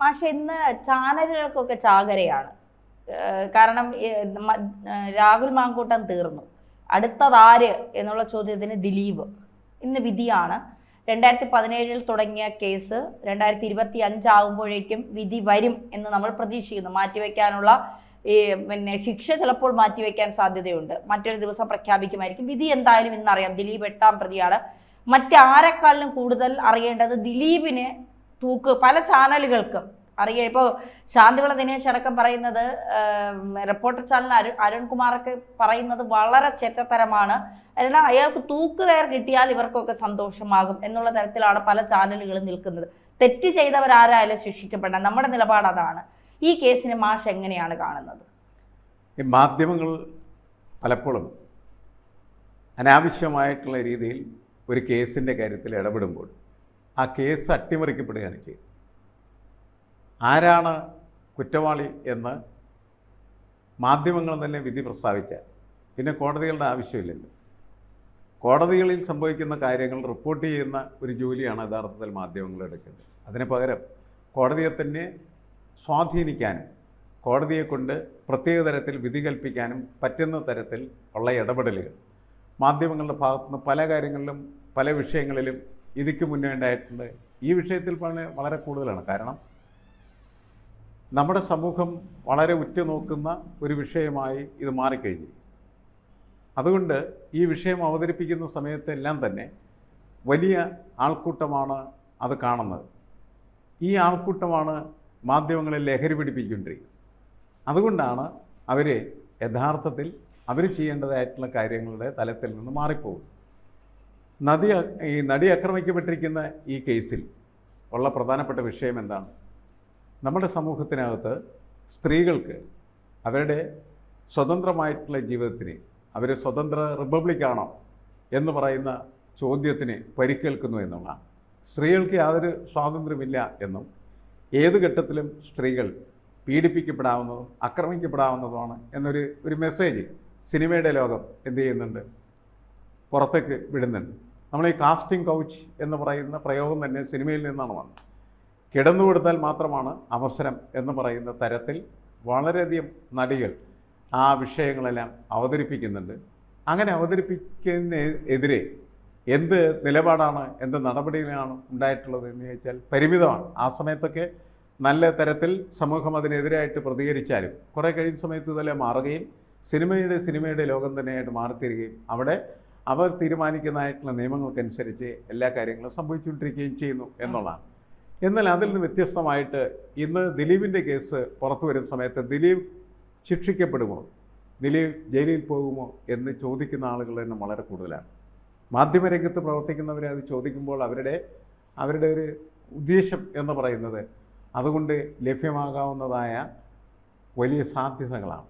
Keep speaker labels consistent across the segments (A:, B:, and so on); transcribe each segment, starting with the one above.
A: പക്ഷെ ഇന്ന് ചാനലുകൾക്കൊക്കെ ചാകരയാണ്. കാരണം രാഹുൽ മാങ്കൂട്ടം തീർന്നു, അടുത്തതാര് എന്നുള്ള ചോദ്യത്തിന് ദിലീപ്. ഇന്ന് വിധിയാണ്. 2017 തുടങ്ങിയ കേസ് 2025 ആകുമ്പോഴേക്കും വിധി വരും എന്ന് നമ്മൾ പ്രതീക്ഷിക്കുന്നു. മാറ്റിവെക്കാനുള്ള ശിക്ഷ ചിലപ്പോൾ മാറ്റിവെക്കാൻ സാധ്യതയുണ്ട്. മറ്റൊരു ദിവസം പ്രഖ്യാപിക്കുമായിരിക്കും. വിധി എന്തായാലും ഇന്നറിയാം. ദിലീപ് 8ാം പ്രതിയാണ്. മറ്റാരെക്കാളിലും കൂടുതൽ അറിയേണ്ടത് ദിലീപിന് പല ചാനലുകൾക്കും അറിയാം. ഇപ്പോൾ ശാന്തിവിള ദിനേശ് അടക്കം പറയുന്നത്, റിപ്പോർട്ടർ ചാനൽ അരുൺകുമാറൊക്കെ പറയുന്നത് വളരെ ചെറ്റത്തരമാണ്. അല്ലെങ്കിൽ അയാൾക്ക് തൂക്കുകയർ കിട്ടിയാൽ ഇവർക്കൊക്കെ സന്തോഷമാകും എന്നുള്ള തരത്തിലാണ് പല ചാനലുകളും നിൽക്കുന്നത്. തെറ്റ് ചെയ്തവരാരായാലും ശിക്ഷിക്കപ്പെടണം. നമ്മുടെ നിലപാട് അതാണ്. ഈ കേസിനെ മാഷ് എങ്ങനെയാണ് കാണുന്നത്?
B: ഈ മാധ്യമങ്ങൾ പലപ്പോഴും അനാവശ്യമായിട്ടുള്ള രീതിയിൽ ഒരു കേസിൻ്റെ കാര്യത്തിൽ ഇടപെടുമ്പോൾ ആ കേസ് അട്ടിമറിക്കപ്പെടുകയാണ് ചെയ്യുന്നത്. ആരാണ് കുറ്റവാളി എന്ന് മാധ്യമങ്ങൾ തന്നെ വിധി പ്രസ്താവിച്ചാൽ പിന്നെ കോടതികളുടെ ആവശ്യമില്ലല്ലോ. കോടതികളിൽ സംഭവിക്കുന്ന കാര്യങ്ങൾ റിപ്പോർട്ട് ചെയ്യുന്ന ഒരു ജോലിയാണ് യഥാർത്ഥത്തിൽ മാധ്യമങ്ങൾ എടുക്കേണ്ടത്. അതിന് പകരം കോടതിയെ തന്നെ സ്വാധീനിക്കാനും കോടതിയെ കൊണ്ട് പ്രത്യേക തരത്തിൽ വിധി കൽപ്പിക്കാനും പറ്റുന്ന തരത്തിൽ ഉള്ള ഇടപെടലുകൾ മാധ്യമങ്ങളുടെ ഭാഗത്തുനിന്ന് പല കാര്യങ്ങളിലും പല വിഷയങ്ങളിലും ഇതിക്ക് മുന്നേ ഉണ്ടായിട്ടുണ്ട്. ഈ വിഷയത്തിൽ വളരെ കൂടുതലാണ്. കാരണം നമ്മുടെ സമൂഹം വളരെ ഉറ്റുനോക്കുന്ന ഒരു വിഷയമായി ഇത് മാറിക്കഴിഞ്ഞു. അതുകൊണ്ട് ഈ വിഷയം അവതരിപ്പിക്കുന്ന സമയത്തെല്ലാം തന്നെ വലിയ ആൾക്കൂട്ടമാണ് അത് കാണുന്നത്. ഈ ആൾക്കൂട്ടമാണ് മാധ്യമങ്ങളെ ലഹരി പിടിപ്പിച്ചുകൊണ്ടിരിക്കുന്നത്. അതുകൊണ്ടാണ് അവർ യഥാർത്ഥത്തിൽ അവർ ചെയ്യേണ്ടതായിട്ടുള്ള കാര്യങ്ങളുടെ തലത്തിൽ നിന്ന് മാറിപ്പോകും. നടി ആക്രമിക്കപ്പെട്ടിരിക്കുന്ന ഈ കേസിൽ ഉള്ള പ്രധാനപ്പെട്ട വിഷയം എന്താണ്? നമ്മുടെ സമൂഹത്തിനകത്ത് സ്ത്രീകൾക്ക് അവരുടെ സ്വതന്ത്രമായിട്ടുള്ള ജീവിതത്തിന് അവർ സ്വതന്ത്ര റിപ്പബ്ലിക്കാണോ എന്ന് പറയുന്ന ചോദ്യത്തിന് പരിക്കേൽക്കുന്നു എന്നുള്ളതാണ്. സ്ത്രീകൾക്ക് യാതൊരു സ്വാതന്ത്ര്യമില്ല എന്നും ഏത് ഘട്ടത്തിലും സ്ത്രീകൾ പീഡിപ്പിക്കപ്പെടാവുന്നതും ആക്രമിക്കപ്പെടാവുന്നതുമാണ് എന്നൊരു മെസ്സേജ് സിനിമയുടെ ലോകം എന്ത് ചെയ്യുന്നുണ്ട്, പുറത്തേക്ക് വിടുന്നുണ്ട്. നമ്മൾ ഈ കാസ്റ്റിംഗ് കൗച്ച് എന്ന് പറയുന്ന പ്രയോഗം തന്നെ സിനിമയിൽ നിന്നാണ് വന്നത്. കിടന്നു കൊടുത്താൽ മാത്രമാണ് അവസരം എന്ന് പറയുന്ന തരത്തിൽ വളരെയധികം നടികൾ ആ വിഷയങ്ങളെല്ലാം അവതരിപ്പിക്കുന്നുണ്ട്. അങ്ങനെ അവതരിപ്പിക്കുന്നതിനെതിരെ എന്ത് നിലപാടാണ്, എന്ത് നടപടികളാണ് ഉണ്ടായിട്ടുള്ളത് എന്ന് ചോദിച്ചാൽ പരിമിതമാണ്. ആ സമയത്തൊക്കെ നല്ല തരത്തിൽ സമൂഹം അതിനെതിരായിട്ട് പ്രതികരിച്ചാലും കുറേ കഴിയുന്ന സമയത്ത് ഇതെല്ലാം മാറുകയും സിനിമയുടെ ലോകം തന്നെയായിട്ട് മാറിത്തീരുകയും അവിടെ അവർ തീരുമാനിക്കുന്നതായിട്ടുള്ള നിയമങ്ങൾക്കനുസരിച്ച് എല്ലാ കാര്യങ്ങളും സംഭവിച്ചുകൊണ്ടിരിക്കുകയും ചെയ്യുന്നു എന്നുള്ളതാണ്. എന്നാൽ അതിൽ നിന്ന് വ്യത്യസ്തമായിട്ട് ഇന്ന് ദിലീപിൻ്റെ കേസ് പുറത്തു വരുന്ന സമയത്ത് ദിലീപ് ശിക്ഷിക്കപ്പെടുമോ, ദിലീപ് ജയിലിൽ പോകുമോ എന്ന് ചോദിക്കുന്ന ആളുകളുടെ എണ്ണം വളരെ കൂടുതലാണ്. മാധ്യമരംഗത്ത് പ്രവർത്തിക്കുന്നവരെ അത് ചോദിക്കുമ്പോൾ അവരുടെ ഒരു ഉദ്ദേശം എന്ന് പറയുന്നത് അതുകൊണ്ട് ലഭ്യമാകാവുന്നതായ വലിയ സാധ്യതകളാണ്.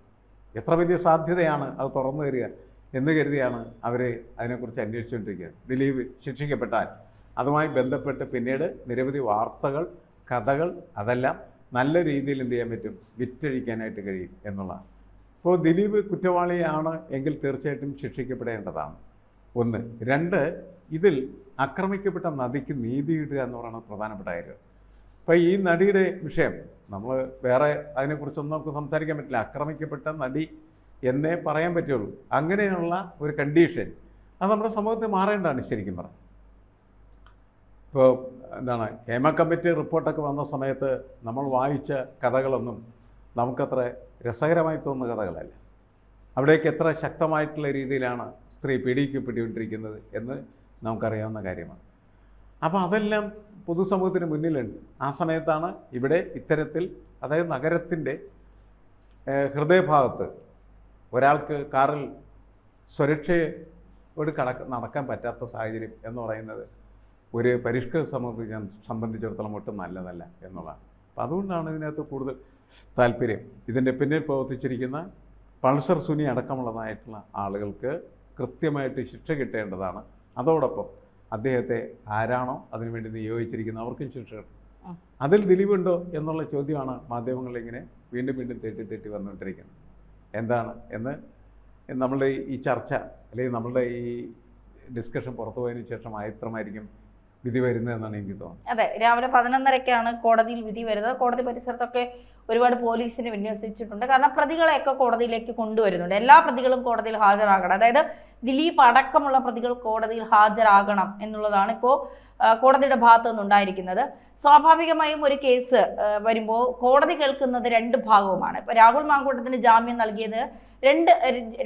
B: എത്ര വലിയ സാധ്യതയാണ് അത് തുറന്നു തരിക എന്ന് കരുതിയാണ് അവർ അതിനെക്കുറിച്ച് അന്വേഷിച്ചുകൊണ്ടിരിക്കുന്നത്. ദിലീപ് ശിക്ഷിക്കപ്പെട്ടാൽ അതുമായി ബന്ധപ്പെട്ട് പിന്നീട് നിരവധി വാർത്തകൾ, കഥകൾ അതെല്ലാം നല്ല രീതിയിൽ എന്ത് ചെയ്യാൻ പറ്റും, വിറ്റഴിക്കാനായിട്ട് കഴിയും എന്നുള്ളതാണ്. അപ്പോൾ ദിലീപ് കുറ്റവാളിയാണ് എങ്കിൽ തീർച്ചയായിട്ടും ശിക്ഷിക്കപ്പെടേണ്ടതാണ്. ഒന്ന്. രണ്ട്, ഇതിൽ ആക്രമിക്കപ്പെട്ട നടിക്ക് നീതി കിട്ടുക എന്ന് പറയുന്നത് പ്രധാനപ്പെട്ട കാര്യം. അപ്പോൾ ഈ നടിയുടെ വിഷയം നമ്മൾ വേറെ അതിനെക്കുറിച്ചൊന്നും നമുക്ക് സംസാരിക്കാൻ പറ്റില്ല. ആക്രമിക്കപ്പെട്ട നടി എന്നേ പറയാൻ പറ്റുള്ളൂ. അങ്ങനെയുള്ള ഒരു കണ്ടീഷൻ അത് നമ്മുടെ സമൂഹത്തിൽ മാറേണ്ടതാണ് ശരിക്കും പറഞ്ഞാൽ. ഇപ്പോൾ എന്താണ്, ഹേമ കമ്മിറ്റി റിപ്പോർട്ടൊക്കെ വന്ന സമയത്ത് നമ്മൾ വായിച്ച കഥകളൊന്നും നമുക്കത്ര രസകരമായി തോന്നുന്ന കഥകളല്ല. അവിടേക്ക് എത്ര ശക്തമായിട്ടുള്ള രീതിയിലാണ് സ്ത്രീ പീഡിപ്പിക്കപ്പെട്ടുകൊണ്ടിരിക്കുന്നത് എന്ന് നമുക്കറിയാവുന്ന കാര്യമാണ്. അപ്പോൾ അതെല്ലാം പൊതുസമൂഹത്തിന് മുന്നിലുണ്ട്. ആ സമയത്താണ് ഇവിടെ ഇത്തരത്തിൽ, അതായത് നഗരത്തിൻ്റെ ഹൃദയഭാഗത്ത് ഒരാൾക്ക് കാറിൽ സുരക്ഷയോട് നടക്കാൻ പറ്റാത്ത സാഹചര്യം എന്ന് പറയുന്നത് ഒരു പരിഷ്കൃത സമൂഹത്തെ സംബന്ധിച്ചിടത്തോളം ഒട്ടും നല്ലതല്ല എന്നുള്ളതാണ്. അപ്പോൾ അതുകൊണ്ടാണ് ഇതിനകത്ത് കൂടുതൽ താല്പര്യം. ഇതിൻ്റെ പിന്നിൽ പ്രവർത്തിച്ചിരിക്കുന്ന പൾസർ സുനി അടക്കമുള്ളതായിട്ടുള്ള ആളുകൾക്ക് കൃത്യമായിട്ട് ശിക്ഷ കിട്ടേണ്ടതാണ്. അതോടൊപ്പം അദ്ദേഹത്തെ ആരാണോ അതിനുവേണ്ടി നിയോഗിച്ചിരിക്കുന്നത് അവർക്കും ശിക്ഷ കിട്ടും. അതിൽ ദിലീപുണ്ടോ എന്നുള്ള ചോദ്യമാണ് മാധ്യമങ്ങളിലിങ്ങനെ വീണ്ടും തെറ്റി വന്നുകൊണ്ടിരിക്കുന്നത്. എന്താണ് എന്ന് നമ്മളുടെ ഈ ചർച്ച അല്ലെങ്കിൽ നമ്മളുടെ ഈ ഡിസ്കഷൻ പുറത്തു പോയതിനു ശേഷം എത്രമായിരിക്കും വിധി വരുന്നതെന്നാണ് എനിക്ക് തോന്നുന്നത്.
A: അതെ, രാവിലെ 11:30-ക്കാണ് കോടതിയിൽ വിധി വരുന്നത്. കോടതി പരിസരത്തൊക്കെ ഒരുപാട് പോലീസിനെ വിന്യസിച്ചിട്ടുണ്ട്. കാരണം പ്രതികളെയൊക്കെ കോടതിയിലേക്ക് കൊണ്ടുവരുന്നുണ്ട്. എല്ലാ പ്രതികളും കോടതിയിൽ ഹാജരാകണം. അതായത് ദിലീപ് അടക്കമുള്ള പ്രതികൾ കോടതിയിൽ ഹാജരാകണം എന്നുള്ളതാണ് ഇപ്പോൾ കോടതിയുടെ ഭാഗത്തു നിന്നുണ്ടായിരിക്കുന്നത്. സ്വാഭാവികമായും ഒരു കേസ് വരുമ്പോൾ കോടതി കേൾക്കുന്നത് രണ്ട് ഭാഗവുമാണ്. ഇപ്പൊ രാഹുൽ മാങ്കൂട്ടത്തിന് ജാമ്യം നൽകിയത്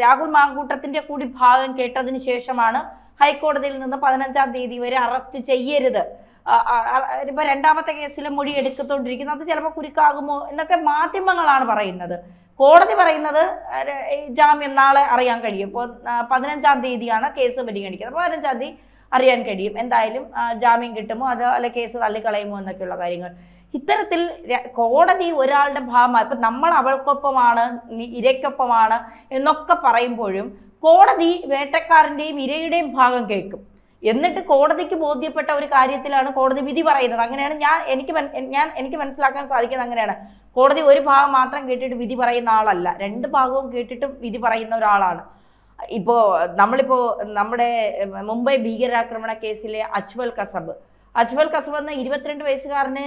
A: രാഹുൽ മാങ്കൂട്ടത്തിന്റെ കൂടി ഭാഗം കേട്ടതിന് ശേഷമാണ് ഹൈക്കോടതിയിൽ നിന്ന് 15-ാം തീയതി വരെ അറസ്റ്റ് ചെയ്യരുത്, ഇപ്പൊ രണ്ടാമത്തെ കേസിലെ മൊഴി എടുത്തുകൊണ്ടിരിക്കുന്നത്, അത് ചിലപ്പോൾ കുരുക്കാകുമോ എന്നൊക്കെ മാധ്യമങ്ങളാണ് പറയുന്നത്. കോടതി പറയുന്നത് ജാമ്യം നാളെ അറിയാൻ കഴിയും. ഇപ്പോൾ 15-ാം തീയതിയാണ് കേസ് പരിഗണിക്കുന്നത്. 15-ാം തീയതി അറിയാൻ കഴിയും എന്തായാലും ജാമ്യം കിട്ടുമോ അതോ അല്ലെ കേസ് തള്ളിക്കളയുമോ എന്നൊക്കെയുള്ള കാര്യങ്ങൾ. ഇത്തരത്തിൽ കോടതി ഒരാളുടെ ഭാഗമായി ഇപ്പൊ നമ്മൾ അവൾക്കൊപ്പമാണ്, ഇരയ്ക്കൊപ്പമാണ് എന്നൊക്കെ പറയുമ്പോഴും കോടതി വേട്ടക്കാരൻ്റെയും ഇരയുടെയും ഭാഗം കേൾക്കും. എന്നിട്ട് കോടതിക്ക് ബോധ്യപ്പെട്ട ഒരു കാര്യത്തിലാണ് കോടതി വിധി പറയുന്നത്. അങ്ങനെയാണ് എനിക്ക് മനസ്സിലാക്കാൻ സാധിക്കുന്നത്. അങ്ങനെയാണ് കോടതി ഒരു ഭാഗം മാത്രം കേട്ടിട്ട് വിധി പറയുന്ന ആളല്ല, രണ്ട് ഭാഗവും കേട്ടിട്ട് വിധി പറയുന്ന ഒരാളാണ്. നമ്മളിപ്പോ നമ്മുടെ മുംബൈ ഭീകരാക്രമണ കേസിലെ അജ്മൽ കസബ് എന്ന 22 വയസ്സുകാരന്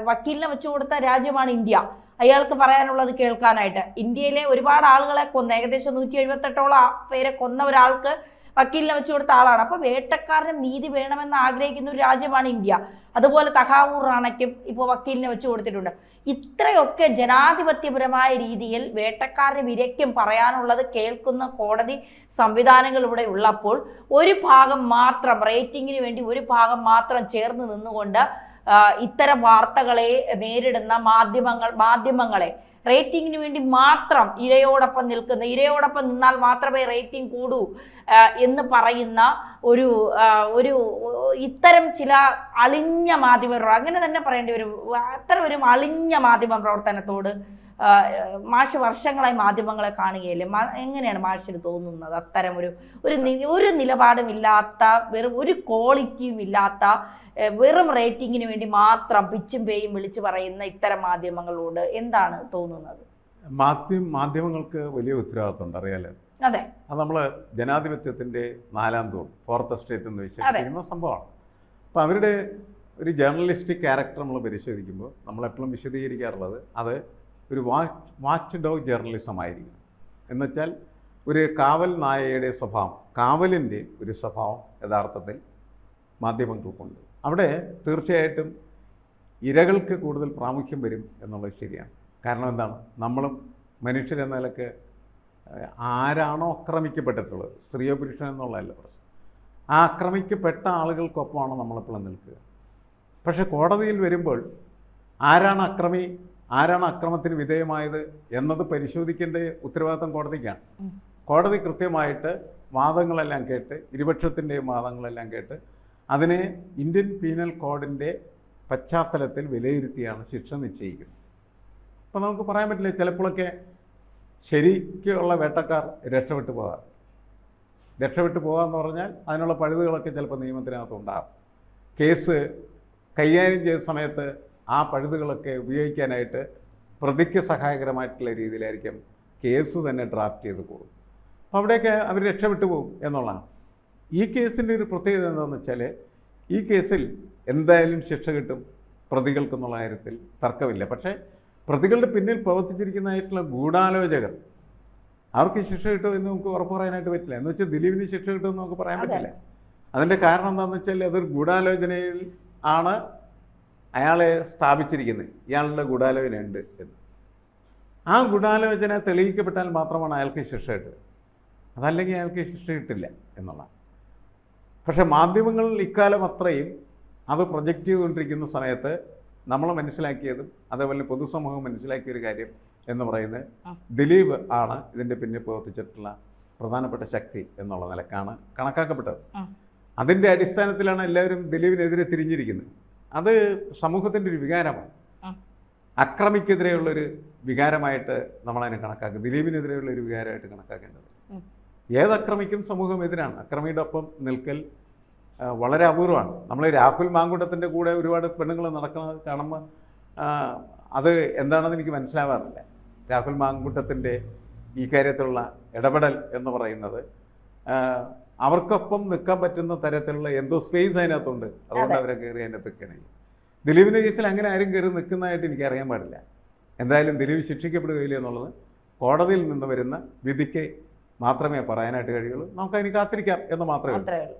A: വക്കീലിനെ വെച്ചു കൊടുത്ത രാജ്യമാണ് ഇന്ത്യ. അയാൾക്ക് പറയാനുള്ളത് കേൾക്കാനായിട്ട് ഇന്ത്യയിലെ ഒരുപാട് ആളുകളെ കൊന്ന, ഏകദേശം 178ഓളം പേരെ കൊന്ന ഒരാൾക്ക് വക്കീലിനെ വെച്ചു കൊടുത്ത ആളാണ്. അപ്പൊ വേട്ടക്കാരന് നീതി വേണമെന്ന് ആഗ്രഹിക്കുന്ന ഒരു രാജ്യമാണ് ഇന്ത്യ. അതുപോലെ തഹാവൂർ റാണയ്ക്കും ഇപ്പോൾ വക്കീലിനെ വെച്ചു കൊടുത്തിട്ടുണ്ട്. ഇത്രയൊക്കെ ജനാധിപത്യപരമായ രീതിയിൽ വേട്ടക്കാരന് ഇരയ്ക്കും പറയാനുള്ളത് കേൾക്കുന്ന കോടതി സംവിധാനങ്ങൾ ഇവിടെ ഉള്ളപ്പോൾ ഒരു ഭാഗം മാത്രം റേറ്റിംഗിന് വേണ്ടി ഒരു ഭാഗം മാത്രം ചേർന്ന് നിന്നുകൊണ്ട് ഇത്തരം വാർത്തകളെ നേരിടുന്ന മാധ്യമങ്ങളെ റേറ്റിംഗിന് വേണ്ടി മാത്രം ഇരയോടൊപ്പം നിന്നാൽ മാത്രമേ റേറ്റിംഗ് കൂടൂ എന്ന് പറയുന്ന ഒരു ഇത്തരം ചില അളിഞ്ഞ അങ്ങനെ തന്നെ പറയേണ്ടി വരും. അത്തരം ഒരു അളിഞ്ഞ മാധ്യമ പ്രവർത്തനത്തോട് മാഷ് വർഷങ്ങളായി മാധ്യമങ്ങളെ കാണുകയല്ലേ, എങ്ങനെയാണ് മാഷിന് തോന്നുന്നത്? അത്തരം ഒരു നിലപാടും ഇല്ലാത്ത, വെറും ഒരു ക്വാളിറ്റിയും ഇല്ലാത്ത, വെറും റേറ്റിംഗിന് വേണ്ടി മാത്രം പിച്ചും പേയും വിളിച്ചു പറയുന്ന ഇത്തരം മാധ്യമങ്ങളോട് എന്താണ് തോന്നുന്നത്?
B: മാധ്യമങ്ങൾക്ക് വലിയ ഉത്തരവാദിത്വമുണ്ട്, അറിയാലോ.
A: അതെ,
B: അത് നമ്മൾ ജനാധിപത്യത്തിൻ്റെ 4ാം തൂൺ, 4th എസ്റ്റേറ്റ് എന്ന് വിശേഷിപ്പിക്കുന്ന സംഭവമാണ്. അപ്പോൾ അവരുടെ ഒരു ജേർണലിസ്റ്റിക് ക്യാരക്ടർ നമ്മൾ പരിശോധിക്കുമ്പോൾ നമ്മളെപ്പോഴും വിശദീകരിക്കാറുള്ളത് അത് ഒരു വാച്ച് ഡോഗ് ജേർണലിസം ആയിരിക്കും. എന്നുവെച്ചാൽ ഒരു കാവൽ നായയുടെ സ്വഭാവം, കാവലിൻ്റെ ഒരു സ്വഭാവം യഥാർത്ഥത്തിൽ മാധ്യമങ്ങൾക്കുണ്ട്. അവിടെ തീർച്ചയായിട്ടും ഇരകൾക്ക് കൂടുതൽ പ്രാമുഖ്യം വരും എന്നുള്ളത് ശരിയാണ്. കാരണം എന്താണ്, നമ്മളും മനുഷ്യരെന്ന നിലക്ക് ആരാണോ ആക്രമിക്കപ്പെട്ടിട്ടുള്ളത്, സ്ത്രീയോ പുരുഷനോ എന്നുള്ളതല്ല പ്രശ്നം, ആ ആക്രമിക്കപ്പെട്ട ആളുകൾക്കൊപ്പമാണ് നമ്മളെപ്പോഴും നിൽക്കുക. പക്ഷെ കോടതിയിൽ വരുമ്പോൾ ആരാണ് അക്രമത്തിന് വിധേയമായത് എന്നത് പരിശോധിക്കേണ്ട ഉത്തരവാദിത്തം കോടതിക്കാണ്. കോടതി കൃത്യമായിട്ട് വാദങ്ങളെല്ലാം കേട്ട്, ഇരുപക്ഷത്തിൻ്റെയും വാദങ്ങളെല്ലാം കേട്ട് അതിനെ ഇന്ത്യൻ പീനൽ കോഡിൻ്റെ പശ്ചാത്തലത്തിൽ വിലയിരുത്തിയാണ് ശിക്ഷ നിശ്ചയിക്കുന്നത്. അപ്പോൾ നമുക്ക് പറയാൻ പറ്റില്ല, ചിലപ്പോഴൊക്കെ ശരിക്കുള്ള വേട്ടക്കാർ രക്ഷപ്പെട്ടു പോകാമെന്ന് പറഞ്ഞാൽ അതിനുള്ള പഴുതുകളൊക്കെ ചിലപ്പോൾ നിയമത്തിനകത്ത് ഉണ്ടാകും. കേസ് കൈകാര്യം ചെയ്ത സമയത്ത് ആ പഴുതുകളൊക്കെ ഉപയോഗിക്കാനായിട്ട് പ്രതിക്ക് സഹായകരമായിട്ടുള്ള രീതിയിലായിരിക്കും കേസ് തന്നെ ഡ്രാഫ്റ്റ് ചെയ്ത് പോകും. അപ്പോൾ അവിടെയൊക്കെ അവർ രക്ഷപ്പെട്ടു പോകും എന്നുള്ളതാണ്. ഈ കേസിൻ്റെ ഒരു പ്രത്യേകത എന്താണെന്ന് വെച്ചാൽ, ഈ കേസിൽ എന്തായാലും ശിക്ഷ കിട്ടും പ്രതികൾക്കെന്നുള്ള കാര്യത്തിൽ തർക്കമില്ല. പക്ഷേ പ്രതികളുടെ പിന്നിൽ പ്രവർത്തിച്ചിരിക്കുന്നതായിട്ടുള്ള ഗൂഢാലോചകർ, അവർക്ക് ശിക്ഷ കിട്ടുമോ എന്ന് നമുക്ക് ഉറപ്പ് പറയാനായിട്ട് പറ്റില്ല. എന്ന് വെച്ചാൽ ദിലീപിന് ശിക്ഷ കിട്ടുമെന്ന് നമുക്ക് പറയാൻ പറ്റില്ല. അതിൻ്റെ കാരണം എന്താണെന്ന് വെച്ചാൽ അതൊരു ഗൂഢാലോചനയിൽ ആണ് അയാളെ സ്ഥാപിച്ചിരിക്കുന്നത്, ഇയാളുടെ ഗൂഢാലോചന ഉണ്ട് എന്ന്. ആ ഗൂഢാലോചന തെളിയിക്കപ്പെട്ടാൽ മാത്രമാണ് അയാൾക്ക് ശിക്ഷ കിട്ടുക, അതല്ലെങ്കിൽ അയാൾക്ക് ശിക്ഷ കിട്ടില്ല എന്നുള്ളതാണ്. പക്ഷേ മാധ്യമങ്ങൾ ഇക്കാലം അത്രയും അത് പ്രൊജക്റ്റ് ചെയ്തുകൊണ്ടിരിക്കുന്ന സമയത്ത് നമ്മൾ മനസ്സിലാക്കിയതും അതേപോലെ പൊതുസമൂഹം മനസ്സിലാക്കിയൊരു കാര്യം എന്ന് പറയുന്നത് ദിലീപ് ആണ് ഇതിൻ്റെ പിന്നിൽ പ്രവർത്തിച്ചിട്ടുള്ള പ്രധാനപ്പെട്ട ശക്തി എന്നുള്ള നിലക്കാണ് കണക്കാക്കപ്പെട്ടത്. അതിൻ്റെ അടിസ്ഥാനത്തിലാണ് എല്ലാവരും ദിലീപിനെതിരെ തിരിഞ്ഞിരിക്കുന്നത്. അത് സമൂഹത്തിൻ്റെ ഒരു വികാരമാണ്. അക്രമിക്കെതിരെയുള്ളൊരു വികാരമായിട്ട് നമ്മളതിനെ കണക്കാക്കുക, ദിലീപിനെതിരെയുള്ള ഒരു വികാരമായിട്ട് കണക്കാക്കേണ്ടത്. ഏതക്രമിക്കും സമൂഹം എതിരാണ്. അക്രമിയുടെ ഒപ്പം നിൽക്കൽ വളരെ അപൂർവമാണ്. നമ്മൾ രാഹുൽ മാങ്കൂട്ടത്തിൻ്റെ കൂടെ ഒരുപാട് പെണ്ണുങ്ങൾ നടക്കുന്നത് കാണുമ്പോൾ അത് എന്താണെന്ന് എനിക്ക് മനസ്സിലാവാറില്ല. രാഹുൽ മാങ്കൂട്ടത്തിൻ്റെ ഈ കാര്യത്തിലുള്ള ഇടപെടൽ എന്ന് പറയുന്നത് അവർക്കൊപ്പം നിൽക്കാൻ പറ്റുന്ന തരത്തിലുള്ള എന്തോ സ്പേസ് അതിനകത്തുണ്ട്, അതുകൊണ്ട് അവരെ കയറി അതിനകത്ത് നിൽക്കണേ. ദിലീപിൻ്റെ കേസിൽ അങ്ങനെ ആരും കയറി നിൽക്കുന്നതായിട്ട് എനിക്ക് അറിയാൻ പാടില്ല. എന്തായാലും ദിലീപ് ശിക്ഷിക്കപ്പെടുകയില്ല എന്നുള്ളത് കോടതിയിൽ നിന്ന് വരുന്ന വിധിക്ക് മാത്രമേ പറയാനായിട്ട് കഴിയുള്ളൂ. നമുക്കതിന് കാത്തിരിക്കാം എന്ന് മാത്രമേ ഉള്ളൂ.
A: അത്രേ ഉള്ളൂ.